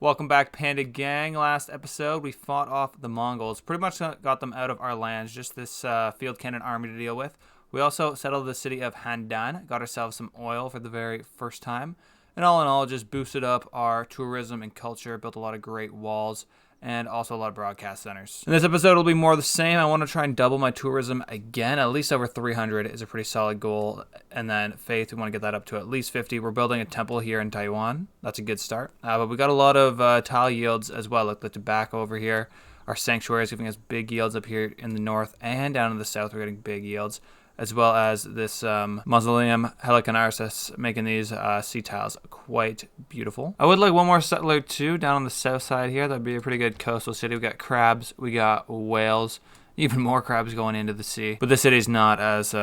Welcome back, Panda Gang. Last episode, we fought off the Mongols. Pretty much got them out of our lands. Just this field cannon army to deal with. We also settled the city of Handan. Got ourselves some oil for the very first time. And all in all, just boosted up our tourism and culture. Built a lot of great walls. And also a lot of broadcast centers. In this episode, it'll be more of the same. I want to try and double my tourism again. At least over 300 is a pretty solid goal. And then faith, we want to get that up to at least 50. We're building a temple here in Taiwan. That's a good start. But we got a lot of tile yields as well. Like the tobacco over here. Our sanctuary is giving us big yields up here in the north and down in the south. We're getting big yields. As well as this mausoleum helicanarsis, making these sea tiles quite beautiful. I would like one more settler too down on the south side here. That'd be a pretty good coastal city. We got crabs, we got whales, even more crabs going into the sea. But this city's not as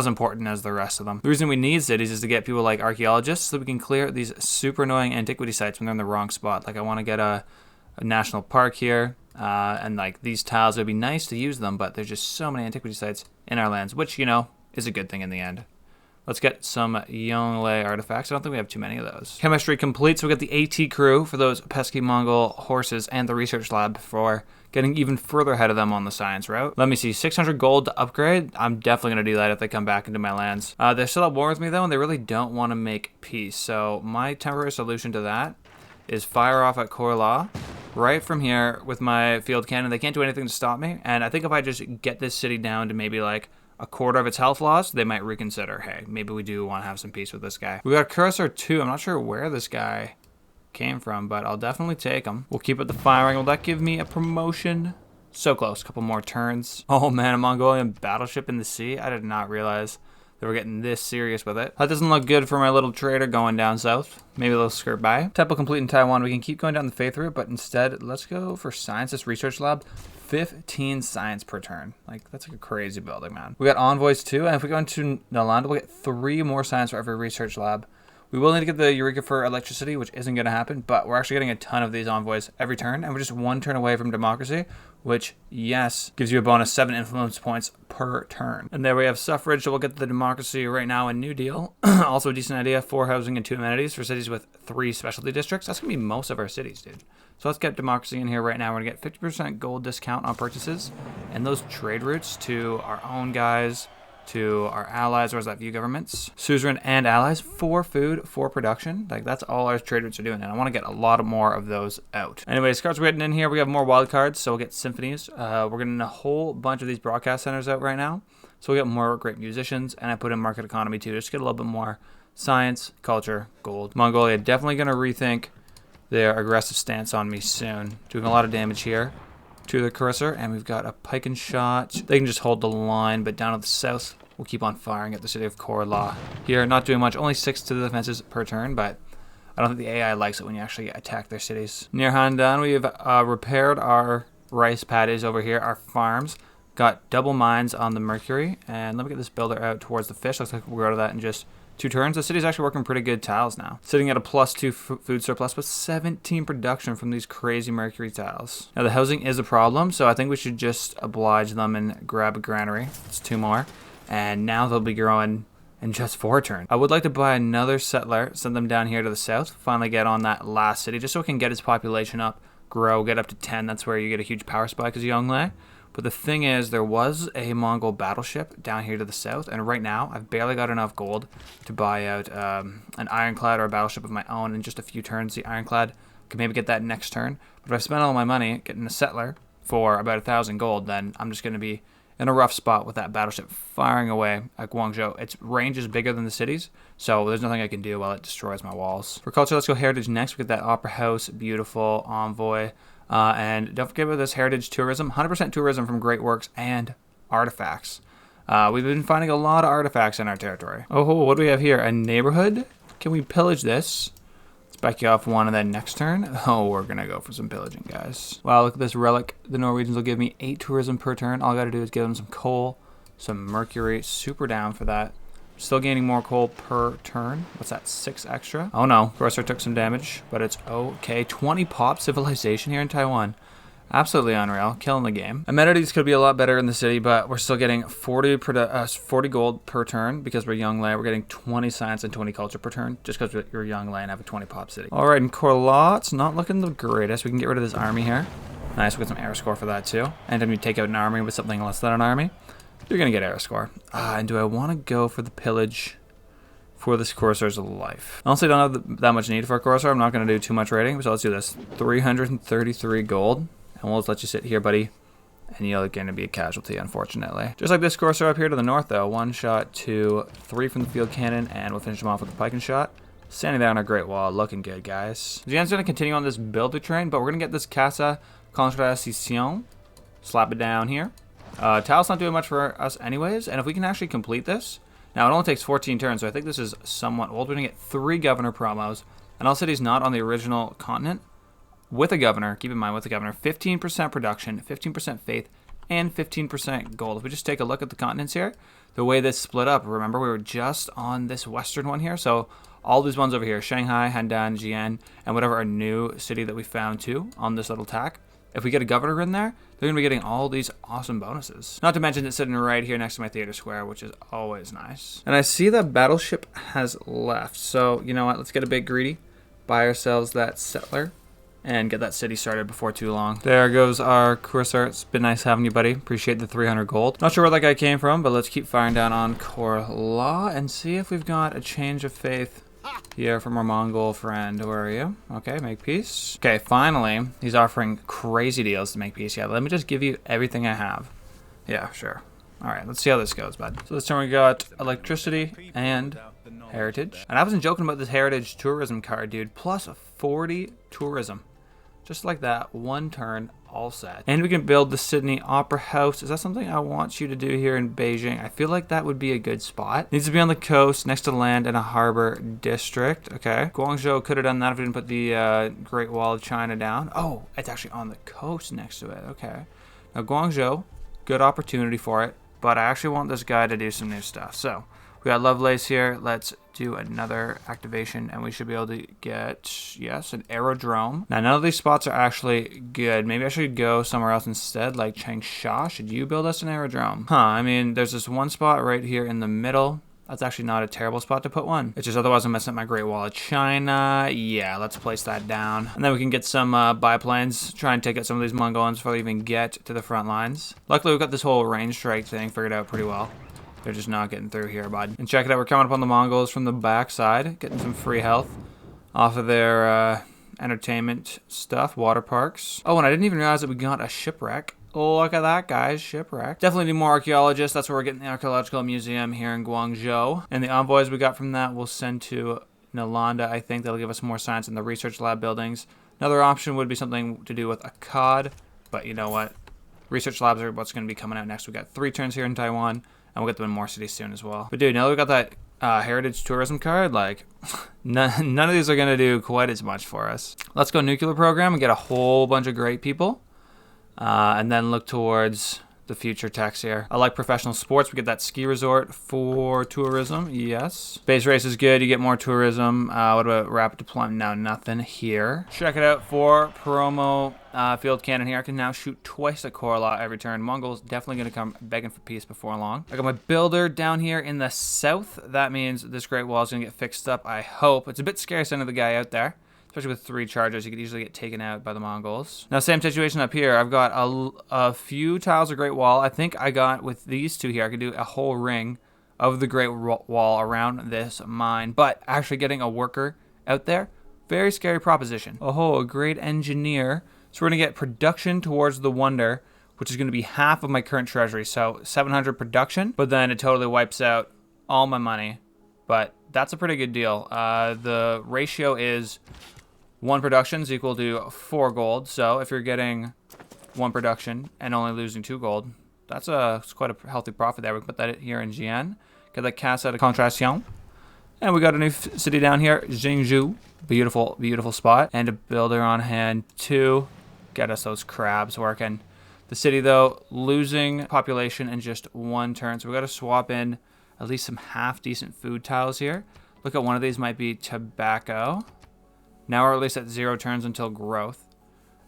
important as the rest of them. The reason we need cities is to get people like archaeologists so we can clear these super annoying antiquity sites when they're in the wrong spot. Like I want to get a national park here. And like these tiles, it would be nice to use them, but there's just so many antiquity sites in our lands, which, you know, is a good thing in the end. Let's get some Yongle artifacts. I don't think we have too many of those. Chemistry complete, so we got the AT crew for those pesky Mongol horses and the research lab for getting even further ahead of them on the science route. Let me see, 600 gold to upgrade. I'm definitely going to do that if they come back into my lands. They're still at war with me though, and they really don't want to make peace. So my temporary solution to that is fire off at Korla right from here with my field cannon. They can't do anything to stop me. And I think if I just get this city down to maybe like a quarter of its health loss, they might reconsider, hey, maybe we do want to have some peace with this guy. We got a cursor too. I'm not sure where this guy came from, but I'll definitely take him. We'll keep up the firing. Will that give me a promotion? So close. A couple more turns. Oh man, a Mongolian battleship in the sea. I did not realize they were getting this serious with it. That doesn't look good for my little trader going down south. Maybe they'll skirt by. Temple complete in Taiwan. We can keep going down the faith route, but instead, let's go for science. This research lab, 15 science per turn. Like, that's like a crazy building, man. We got envoys too, and if we go into Nalanda, we'll get 3 more science for every research lab. We will need to get the Eureka for electricity, which isn't going to happen, but we're actually getting a ton of these envoys every turn, and we're just 1 turn away from democracy, which, yes, gives you a bonus 7 influence points per turn. And there we have suffrage, so we'll get the democracy right now in New Deal. Also a decent idea, 4 housing and 2 amenities for cities with 3 specialty districts. That's going to be most of our cities, dude. So let's get democracy in here right now. We're going to get 50% gold discount on purchases, and those trade routes to our own guys, to our allies, or is that view governments, suzerain and allies, for food, for production. Like that's all our trade routes are doing, and I want to get a lot more of those out. Anyways, cards we're getting in here, we have more wild cards, so we'll get symphonies. We're getting a whole bunch of these broadcast centers out right now, so we'll get more great musicians, and I put in market economy too, just to get a little bit more science, culture, gold. Mongolia definitely going to rethink their aggressive stance on me soon. Doing a lot of damage here to the cursor, and we've got a pike and shot. They can just hold the line, but down to the south, we'll keep on firing at the city of Korla. Here, not doing much, only 6 to the defenses per turn, but I don't think the AI likes it when you actually attack their cities. Near Handan, we've repaired our rice paddies over here, our farms. Got double mines on the mercury, and let me get this builder out towards the fish. Looks like we'll go to that in just 2 turns. The city's actually working pretty good tiles now. Sitting at a +2 food surplus with 17 production from these crazy mercury tiles. Now the housing is a problem, so I think we should just oblige them and grab a granary. It's 2 more. And now they'll be growing in just 4 turns. I would like to buy another settler, send them down here to the south, finally get on that last city, just so it can get its population up, grow, get up to 10. That's where you get a huge power spike as Yongle. But the thing is, there was a Mongol battleship down here to the south, and right now, I've barely got enough gold to buy out an ironclad or a battleship of my own in just a few turns. The ironclad can maybe get that next turn. But if I spend all my money getting a settler for about 1,000 gold, then I'm just going to be in a rough spot with that battleship firing away at Guangzhou. Its range is bigger than the cities, so there's nothing I can do while it destroys my walls. For culture, let's go heritage next. We get that opera house, beautiful envoy. And don't forget about this heritage tourism, 100% tourism from great works and artifacts. We've been finding a lot of artifacts in our territory. Oh, what do we have here? A neighborhood? Can we pillage this? Let's back you off 1 and then next turn. Oh, we're going to go for some pillaging, guys. Wow, look at this relic. The Norwegians will give me 8 tourism per turn. All I got to do is give them some coal, some mercury. Super down for that. Still gaining more coal per turn. What's that, 6 extra? Oh no, Cursor took some damage, but it's okay. 20 pop civilization here in Taiwan. Absolutely unreal. Killing the game. Amenities could be a lot better in the city, but we're still getting 40 gold per turn because we're Yongle. We're getting 20 science and 20 culture per turn just because you're Yongle and have a 20 pop city. All right, and Corla, it's not looking the greatest. We can get rid of this army here. Nice, we get some air score for that too. Anytime you take out an army with something less than an army, you're going to get air score. And do I want to go for the pillage for this Corsair's life? Honestly, don't have that much need for a Corsair. I'm not going to do too much rating, so let's do this. 333 gold. And we'll just let you sit here, buddy. And you're going to be a casualty, unfortunately. Just like this Corsair up here to the north, though. 1 shot, 2, 3 from the field cannon, and we'll finish them off with the pike shot. Standing there on our Great Wall, looking good, guys. Jan's going to continue on this builder train, but we're going to get this Casa Contracion. Slap it down here. Tal's not doing much for us anyways, and if we can actually complete this, now it only takes 14 turns, so I think this is somewhat old. We're going to get 3 governor promos, and all cities not on the original continent. With a governor, keep in mind, with a governor, 15% production, 15% faith, and 15% gold. If we just take a look at the continents here, the way this split up, remember we were just on this western one here, so all these ones over here, Shanghai, Handan, Jian, and whatever our new city that we found too on this little tack. If we get a governor in there, they're going to be getting all these awesome bonuses. Not to mention it's sitting right here next to my theater square, which is always nice. And I see that battleship has left, so you know what, let's get a bit greedy, buy ourselves that settler, and get that city started before too long. There goes our Corsair. It's been nice having you, buddy. Appreciate the 300 gold. Not sure where that guy came from, but let's keep firing down on Corla and see if we've got a change of faith here from our Mongol friend. Where are you? Okay, make peace. Okay, finally, he's offering crazy deals to make peace. Yeah, let me just give you everything I have. Yeah, sure. All right, let's see how this goes, bud. So this time we got electricity and heritage. And I wasn't joking about this heritage tourism card, dude. Plus 40 tourism. Just like that, 1 turn, all set. And we can build the Sydney Opera House. Is that something I want you to do here in Beijing? I feel like that would be a good spot. Needs to be on the coast, next to land in a harbor district. Okay. Guangzhou could have done that if we didn't put the Great Wall of China down. Oh, it's actually on the coast next to it. Okay. Now, Guangzhou, good opportunity for it. But I actually want this guy to do some new stuff. So, we got Lovelace here. Let's do another activation, and we should be able to get, yes, an aerodrome. Now, none of these spots are actually good. Maybe I should go somewhere else instead, like Changsha. Should you build us an aerodrome? I mean, there's this one spot right here in the middle. That's actually not a terrible spot to put one. It's just otherwise I'm messing up my Great Wall of China. Yeah, let's place that down. And then we can get some biplanes, try and take out some of these Mongolians before they even get to the front lines. Luckily, we've got this whole range strike thing figured out pretty well. They're just not getting through here, bud. And check it out, we're coming up on the Mongols from the backside, getting some free health off of their entertainment stuff, water parks. Oh, and I didn't even realize that we got a shipwreck. Oh, look at that, guys, shipwreck. Definitely need more archaeologists. That's where we're getting the archaeological museum here in Guangzhou. And the envoys we got from that we'll send to Nalanda. I think that'll give us more science in the research lab buildings. Another option would be something to do with Akkad, but you know what? Research labs are what's going to be coming out next. We got 3 turns here in Taiwan. And we'll get them in more cities soon as well. But dude, now that we got that heritage tourism card, like, none of these are going to do quite as much for us. Let's go nuclear program and get a whole bunch of great people. And then look towards the future techs here. I like professional sports. We get that ski resort for tourism. Yes. Space race is good. You get more tourism. What about rapid deployment? No, nothing here. Check it out for promo field cannon here. I can now shoot twice at Corla every turn. Mongols definitely going to come begging for peace before long. I got my builder down here in the south. That means this Great Wall is going to get fixed up, I hope. It's a bit scary sending the guy out there. Especially with 3 charges, you could easily get taken out by the Mongols. Now, same situation up here. I've got a few tiles of Great Wall. I think I got, with these 2 here, I could do a whole ring of the Great Wall around this mine. But actually getting a worker out there, very scary proposition. Oh, a great engineer. So we're going to get production towards the Wonder, which is going to be half of my current treasury. So 700 production, but then it totally wipes out all my money. But that's a pretty good deal. The ratio is 1 production is equal to 4 gold. So if you're getting 1 production and only losing 2 gold, that's quite a healthy profit there. We can put that here in Jian. Get the Casa de Contracion. And we got a new city down here, Jingzhou. Beautiful, beautiful spot. And a builder on hand to get us those crabs working. The city, though, losing population in just 1 turn. So we got to swap in at least some half-decent food tiles here. Look at one of these might be tobacco. Now we're at least at 0 turns until growth.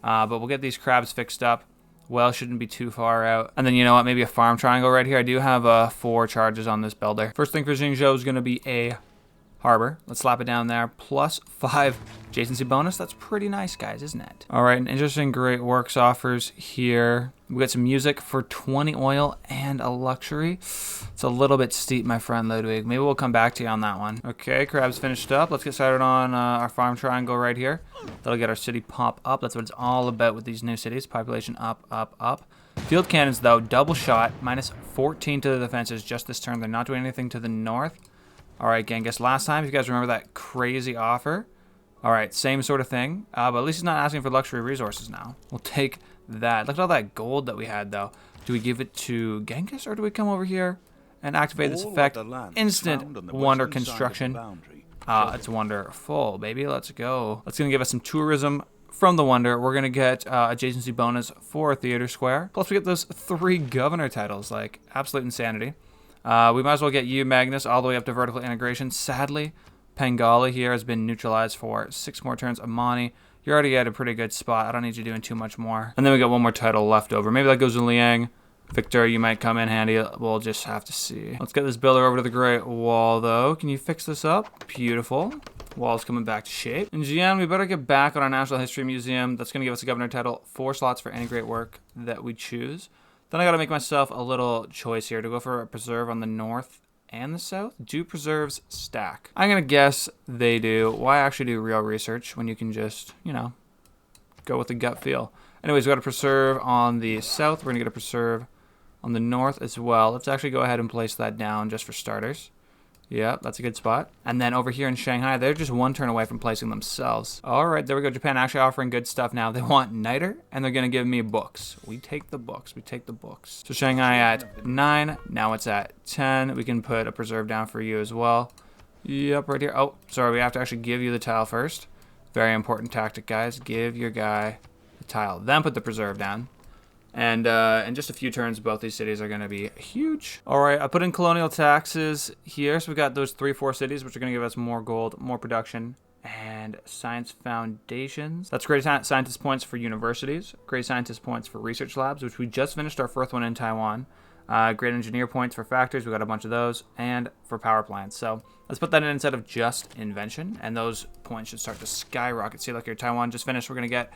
But we'll get these crabs fixed up. Well, shouldn't be too far out. And then you know what? Maybe a farm triangle right here. I do have 4 charges on this builder. First thing for Xingzhou is going to be a harbor. Let's slap it down there. Plus 5 adjacency bonus. That's pretty nice, guys, isn't it? All right, an interesting great works offers here. We got some music for 20 oil and a luxury. It's a little bit steep, my friend Ludwig. Maybe we'll come back to you on that one. Okay, crab's finished up. Let's get started on our farm triangle right here. That'll get our city pop up. That's what it's all about with these new cities. Population up, up, up. Field cannons, though, double shot. Minus 14 to the defenses just this turn. They're not doing anything to the north. All right, Genghis, last time, if you guys remember that crazy offer. All right, same sort of thing. But at least he's not asking for luxury resources now. We'll take that. Look at all that gold that we had, though. Do we give it to Genghis, or do we come over here and activate this effect? Instant wonder construction. It's wonderful, baby. Let's go. That's going to give us some tourism from the wonder. We're going to get adjacency bonus for Theater Square. Plus, we get those 3 governor titles. Like, absolute insanity. We might as well get you, Magnus, all the way up to vertical integration. Sadly, Pangala here has been neutralized for 6 more turns. Amani, you're already at a pretty good spot. I don't need you doing too much more. And then we got 1 more title left over. Maybe that goes to Liang. Victor, you might come in handy. We'll just have to see. Let's get this builder over to the Great Wall, though. Can you fix this up? Beautiful. Wall's coming back to shape. And Jian, we better get back on our National History Museum. That's going to give us a governor title. 4 slots for any great work that we choose. Then I got to make myself a little choice here to go for a preserve on the north and the south. Do preserves stack? I'm going to guess they do. Why actually do real research when you can just, you know, go with the gut feel? Anyways, we got a preserve on the south. We're going to get a preserve on the north as well. Let's actually go ahead and place that down just for starters. Yeah, that's a good spot. And then over here in Shanghai, they're just 1 turn away from placing themselves. All right, there we go. Japan actually offering good stuff now. They want Niter, and they're going to give me books. We take the books. We take the books. So Shanghai at 9. Now it's at 10. We can put a preserve down for you as well. Yep, right here. Oh, sorry. We have to actually give you the tile first. Very important tactic, guys. Give your guy the tile. Then put the preserve down. And in just a few turns, both these cities are going to be huge. All right, I put in colonial taxes here. So we've got those 3-4 cities, which are going to give us more gold, more production, and science foundations. That's great scientist points for universities, great scientist points for research labs, which we just finished our 4th one in Taiwan. Great engineer points for factories. We got a bunch of those, and for power plants. So let's put that in instead of just invention, and those points should start to skyrocket. See, like here, Taiwan just finished. We're going to get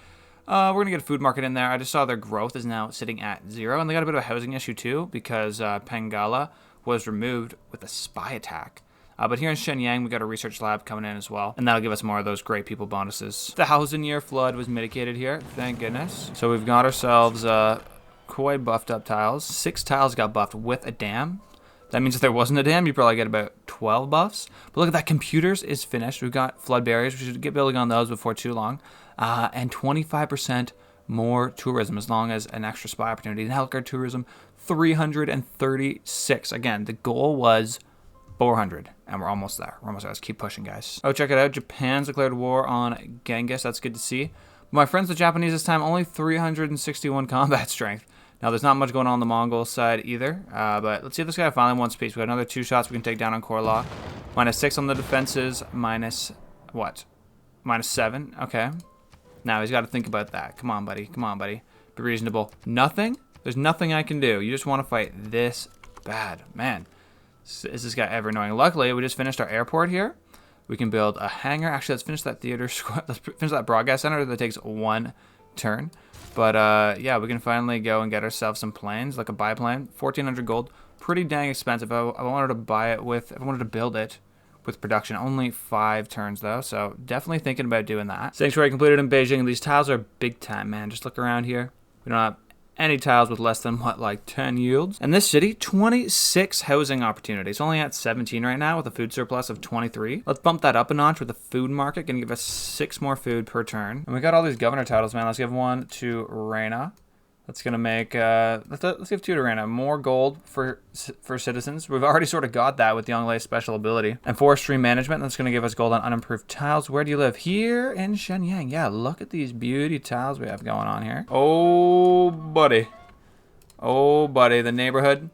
a food market in there. I just saw their growth is now sitting at 0, and they got a bit of a housing issue too because Pangala was removed with a spy attack. But here in Shenyang, we got a research lab coming in as well, and that'll give us more of those great people bonuses. The 1,000-year flood was mitigated here, thank goodness. So we've got ourselves quite buffed up tiles. 6 tiles got buffed with a dam. That means if there wasn't a dam, you probably get about 12 buffs. But look at that, computers is finished. We've got flood barriers. We should get building on those before too long. And 25% more tourism as long as an extra spy opportunity. And healthcare tourism, 336. Again, the goal was 400, and we're almost there. Let's keep pushing, guys. Oh, check it out. Japan's declared war on Genghis. That's good to see. My friends, the Japanese this time, only 361 combat strength. Now, there's not much going on the Mongol side either, but let's see if this guy finally wants peace. We got another 2 shots we can take down on Korla. Minus 6 on the defenses. Minus what? Minus 7. Okay. Now he's got to think about that. Come on, buddy. Come on, buddy. Be reasonable. Nothing? There's nothing I can do. You just want to fight this bad. Man, is this guy ever annoying? Luckily, we just finished our airport here. We can build a hangar. Actually, let's finish that theater square. Let's finish that broadcast center that takes 1 turn. But yeah, we can finally go and get ourselves some planes, like a biplane. 1,400 gold. Pretty dang expensive. I wanted to buy it with, if I wanted to build it with production. Only 5 turns though, so definitely thinking about doing that. Sanctuary completed in Beijing. These tiles are big time, man. Just look around here. We don't have any tiles with less than, what, like 10 yields. And this city, 26 housing opportunities. Only at 17 right now with a food surplus of 23. Let's bump that up a notch with the food market. Gonna give us 6 more food per turn. And we got all these governor titles, man. Let's give 1 to Reina. That's going to make, let's give 2 to Reina. More gold for citizens. We've already sort of got that with Yongle's special ability. And forestry management, that's going to give us gold on unimproved tiles. Where do you live? Here in Shenyang. Yeah, look at these beauty tiles we have going on here. Oh, buddy. Oh, buddy. The neighborhood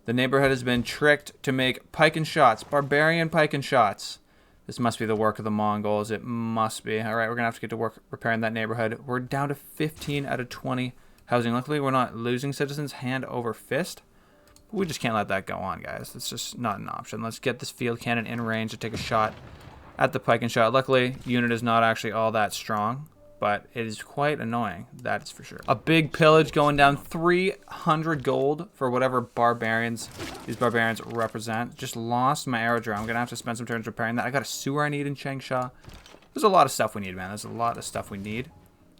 has been tricked to make pike and shots. Barbarian pike and shots. This must be the work of the Mongols. It must be. All right, we're going to have to get to work repairing that neighborhood. We're down to 15 out of 20 housing. Luckily, we're not losing citizens hand over fist. But we just can't let that go on, guys. It's just not an option. Let's get this field cannon in range to take a shot at the pike and shot. Luckily, unit is not actually all that strong, but it is quite annoying. That is for sure. A big pillage going down. 300 gold for whatever barbarians these barbarians represent. Just lost my aerodrome. I'm going to have to spend some turns repairing that. I got a sewer I need in Changsha. There's a lot of stuff we need, man. There's a lot of stuff we need.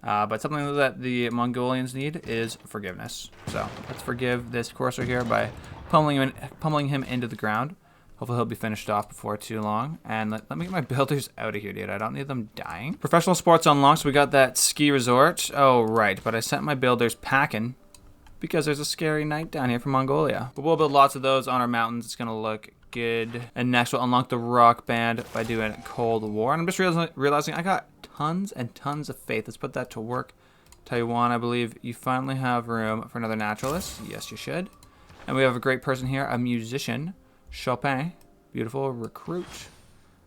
But something that the Mongolians need is forgiveness. So let's forgive this courser here by pummeling him into the ground. Hopefully he'll be finished off before too long. And let me get my builders out of here, dude. I don't need them dying. Professional sports unlocked, so we got that ski resort. Oh, right. But I sent my builders packing because there's a scary knight down here from Mongolia. But we'll build lots of those on our mountains. It's going to look good. And next we'll unlock the rock band by doing Cold War. And I'm just realizing I got tons and tons of faith. Let's put that to work. Taiwan, I believe you finally have room for another naturalist. Yes, you should. And we have a great person here, a musician. Chopin, beautiful recruit.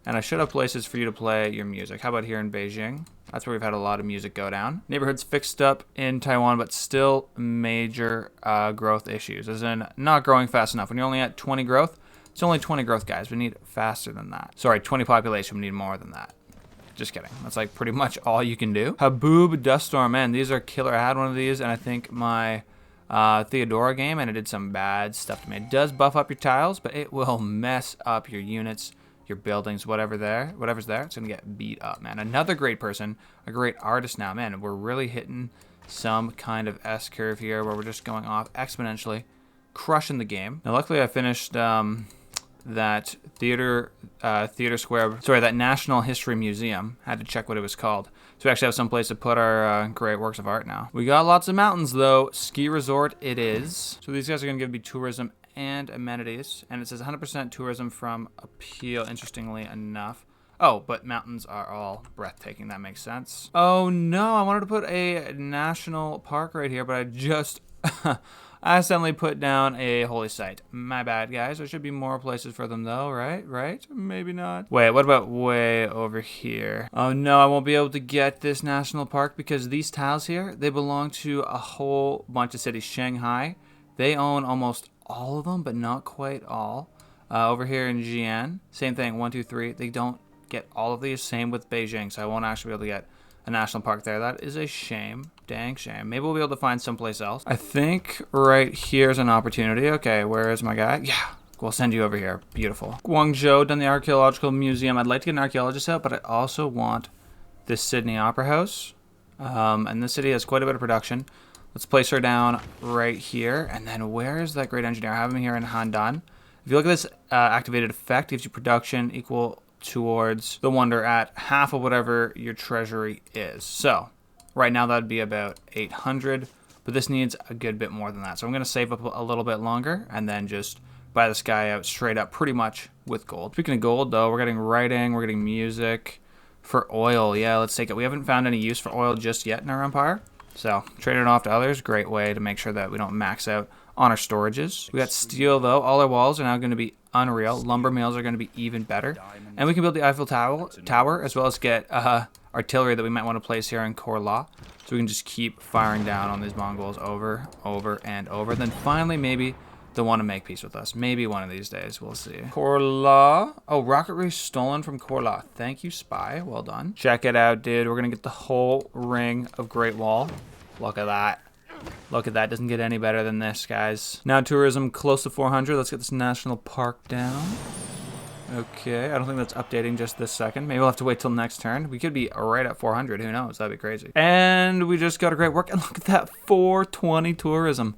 And I should have places for you to play your music. How about here in Beijing? That's where we've had a lot of music go down. Neighborhoods fixed up in Taiwan, but still major growth issues. As in, not growing fast enough. When you're only at 20 growth, it's only 20 growth, guys. We need faster than that. Sorry, 20 population. We need more than that. Just kidding. That's like pretty much all you can do. Haboob Duststorm, man, these are killer. I had one of these, and I think my Theodora game, and it did some bad stuff to me. It does buff up your tiles, but it will mess up your units, your buildings, whatever's there. It's gonna get beat up, man. Another great person, a great artist now, man. We're really hitting some kind of S curve here where we're just going off exponentially, crushing the game. Now, luckily, I finished that theater square. Sorry, that National History Museum. Had to check what it was called. So we actually have some place to put our great works of art now. We got lots of mountains, though. Ski resort it is. So these guys are going to give me tourism and amenities. And it says 100% tourism from appeal, interestingly enough. Oh, but mountains are all breathtaking. That makes sense. Oh, no. I wanted to put a national park right here, but I just I accidentally put down a holy site. My bad, guys. There should be more places for them, though, right? Right? Maybe not. Wait, what about way over here? Oh, no, I won't be able to get this national park because these tiles here, they belong to a whole bunch of cities. Shanghai, they own almost all of them, but not quite all. Over here in Jian, same thing, 1, 2, 3. They don't get all of these. Same with Beijing, so I won't actually be able to get a national park there. That is a shame. Dang shame. Maybe we'll be able to find someplace else. I think right here's an opportunity. Okay, where is my guy? Yeah, we'll send you over here. Beautiful. Guangzhou, done the archaeological museum. I'd like to get an archaeologist out, but I also want this Sydney Opera House. And this city has quite a bit of production. Let's place her down right here. And then where is that great engineer? I have him here in Handan. If you look at this activated effect, gives you production equal towards the wonder at half of whatever your treasury is. So right now that'd be about 800, but this needs a good bit more than that. So I'm going to save up a little bit longer and then just buy this guy out straight up pretty much with gold. Speaking of gold though, we're getting writing, we're getting music. For oil, yeah, let's take it. We haven't found any use for oil just yet in our empire. So trading it off to others, great way to make sure that we don't max out on our storages. We got steel though. All our walls are now going to be unreal. Lumber mills are going to be even better. And we can build the Eiffel Tower as well as get artillery that we might want to place here in Korla. So we can just keep firing down on these Mongols over and over. Then finally maybe they'll want to make peace with us. Maybe one of these days. We'll see. Korla. Oh, rocketry stolen from Korla. Thank you, spy. Well done. Check it out, dude. We're going to get the whole ring of Great Wall. Look at that. Look at that. Doesn't get any better than this, guys. Now tourism close to 400. Let's get this national park down. Okay. I don't think that's updating just this second. Maybe we'll have to wait till next turn. We could be right at 400. Who knows? That'd be crazy. And we just got a great work. And look at that. 420 tourism.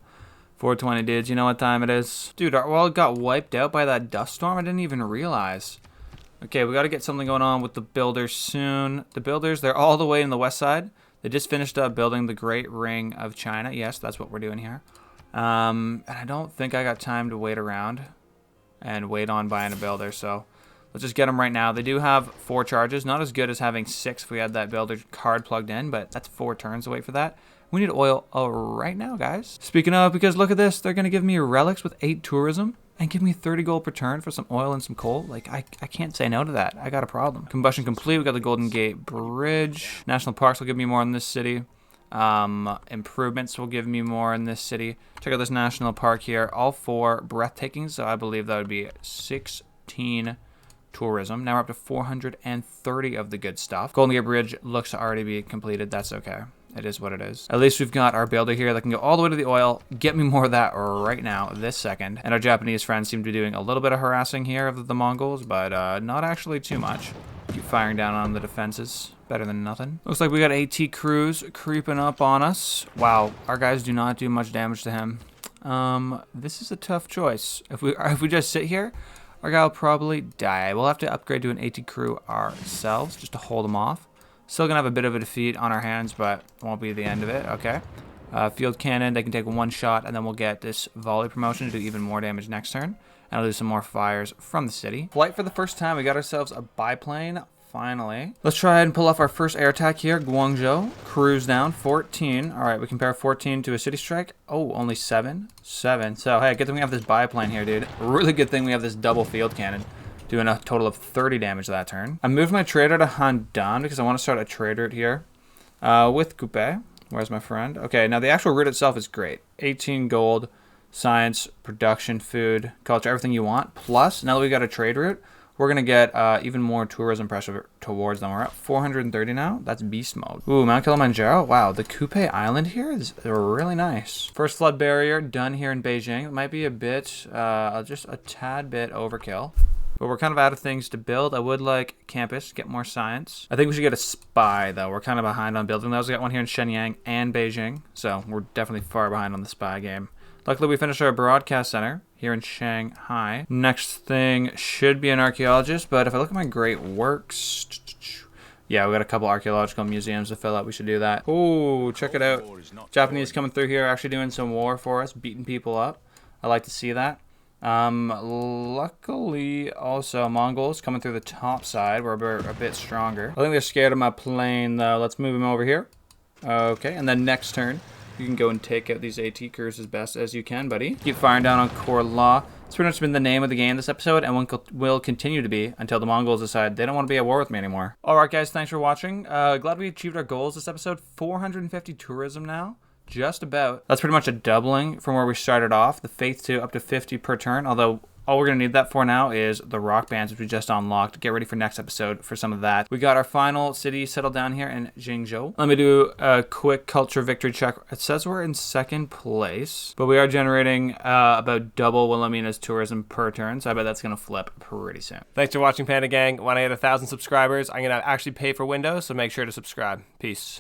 420, dudes. You know what time it is? Dude, our world got wiped out by that dust storm. I didn't even realize. Okay, we got to get something going on with the builders soon. The builders, they're all the way in the west side. They just finished up building the Great Ring of China. Yes, that's what we're doing here. And I don't think I got time to wait around and wait on buying a builder. So let's just get them right now. They do have 4 charges. Not as good as having 6 if we had that builder card plugged in, but that's 4 turns to wait for that. We need oil right now, guys. Speaking of, because look at this. They're going to give me relics with 8 tourism and give me 30 gold per turn for some oil and some coal. Like, I can't say no to that. I got a problem. Combustion complete. We got the Golden Gate Bridge. National parks will give me more in this city. Improvements will give me more in this city. Check out this national park here. All 4 breathtaking. So I believe that would be 16 tourism. Now we're up to 430 of the good stuff. Golden Gate Bridge looks to already be completed. That's okay. It is what it is. At least we've got our builder here that can go all the way to the oil. Get me more of that right now, this second. And our Japanese friends seem to be doing a little bit of harassing here of the Mongols, but not actually too much. Keep firing down on the defenses. Better than nothing. Looks like we got AT crews creeping up on us. Wow, our guys do not do much damage to him. This is a tough choice. If we just sit here, our guy will probably die. We'll have to upgrade to an AT crew ourselves just to hold him off. Still gonna have a bit of a defeat on our hands, but won't be the end of it. Okay. Field cannon, they can take 1 shot, and then we'll get this volley promotion to do even more damage next turn. And I'll do some more fires from the city. Flight for the first time. We got ourselves a biplane. Finally. Let's try and pull off our first air attack here. Guangzhou. Cruise down. 14. All right, we compare 14 to a city strike. Oh, only 7. 7. So, hey, good thing we have this biplane here, dude. Really good thing we have this double field cannon. Doing a total of 30 damage that turn. I moved my trader to Handan because I want to start a trade route here with Coupe. Where's my friend? Okay, now the actual route itself is great. 18 gold, science, production, food, culture, everything you want. Plus, now that we got a trade route, we're going to get even more tourism pressure towards them. We're at 430 now. That's beast mode. Ooh, Mount Kilimanjaro. Wow, the Coupe Island here is really nice. First flood barrier done here in Beijing. It might be a bit, just a tad bit overkill. But we're kind of out of things to build. I would like campus, get more science. I think we should get a spy, though. We're kind of behind on building those. We got one here in Shenyang and Beijing, so we're definitely far behind on the spy game. Luckily, we finished our broadcast center here in Shanghai. Next thing should be an archaeologist, but if I look at my great works... Yeah, we got a couple archaeological museums to fill out. We should do that. Oh, check it out. Japanese coming through here, actually doing some war for us, beating people up. I like to see that. Luckily, also, Mongols coming through the top side. We're a bit stronger. I think they're scared of my plane, though. Let's move them over here. Okay, and then next turn, you can go and take out these AT crews as best as you can, buddy. Keep firing down on Korla. It's pretty much been the name of the game this episode, and will continue to be until the Mongols decide they don't want to be at war with me anymore. Alright, guys, thanks for watching. Glad we achieved our goals this episode. 450 tourism now. Just about. That's pretty much a doubling from where we started off. The Faith to up to 50 per turn, although all we're going to need that for now is the rock bands, which we just unlocked. Get ready for next episode for some of that. We got our final city settled down here in Jingzhou. Let me do a quick culture victory check. It says we're in 2nd place, but we are generating about double Wilhelmina's tourism per turn, so I bet that's going to flip pretty soon. Thanks for watching, Panda Gang. When I hit 1,000 subscribers, I'm going to actually pay for Windows, so make sure to subscribe. Peace.